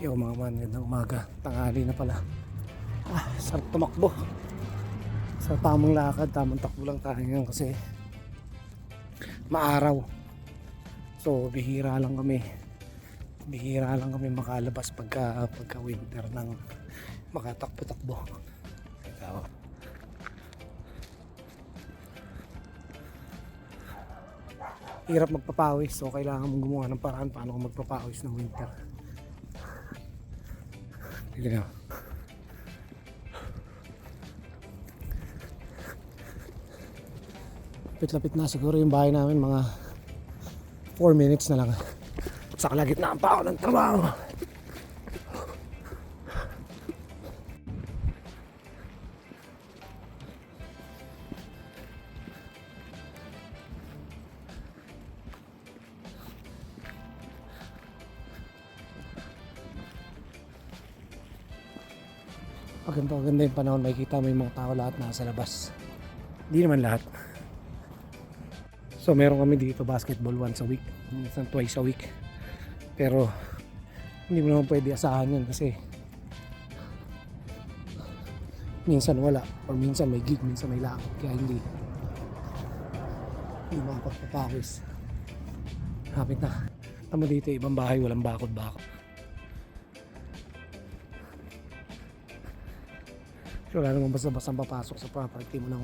Yung mga magandang umaga, tanghali na pala. Sarap tumakbo. Sa tamang lakad, tamang takbo lang tayo ngayon kasi maaraw. So bihira lang kami makalabas pagka winter ng makatakbo-takbo. So, hirap magpapawis, so kailangan mong gumawa ng paraan paano kung magpapawis ng winter. Tignan nyo. Lapit-lapit na siguro yung bahay namin, mga 4 minutes na lang. Sa kalagitnaan pa ako ng trabaho. Maganda yung panahon, makikita mo yung mga tao lahat nasa labas. Hindi naman lahat. So meron kami dito basketball once a week, minsan twice a week. Pero hindi mo naman pwede asahan yun kasi minsan wala, or minsan may gig, minsan may lakad, kaya hindi makapagpapawis. Hapit na. Tama dito ibang bahay, walang bakod-bakod. So wala naman basta-basta papasok sa property mo nang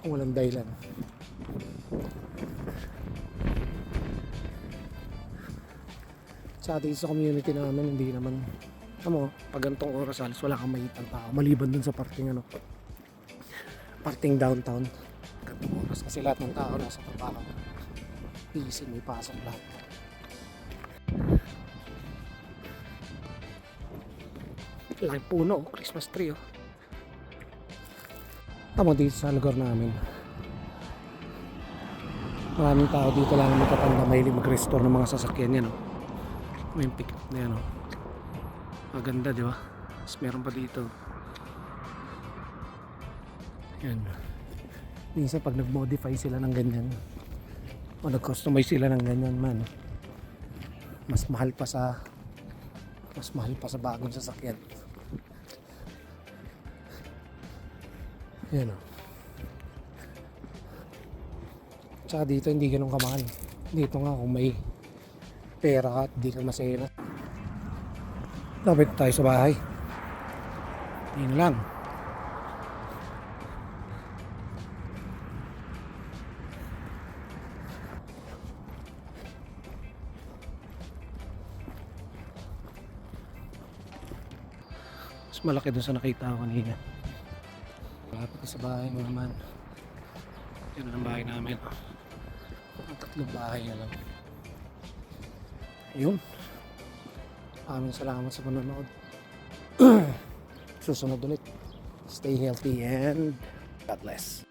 walang dahilan. Sa atin sa community namin, hindi naman pag gantong oras alas wala kang makitang tao maliban dun sa parting downtown. Gantong oras kasi lahat ng tao nasa trabaho, busy, may pasok lahat. Laki puno, Christmas tree oh. Tama dito sa lugar namin, maraming tao dito lang na matatanda, mahilig mag-restore ng mga sasakyan yan oh. May pick up na yan oh. Maganda di ba? Tapos meron pa dito yan. Minsan pag nag-modify sila ng ganyan o nag-customize sila ng ganyan man, mas mahal pa sa bagong sasakyan. Yan o. Tsaka dito hindi ganun kamahal. Dito nga kung may pera ka at di ka masaya, lapit tayo sa bahay. Yun lang. Mas malaki dun sa nakita ko kanina. Lapit sa bahay mo naman. Yan ang bahay namin. Ang 3 bahay na lang. Yun. Maraming salamat sa panonood. Susunod ulit. Stay healthy and God bless.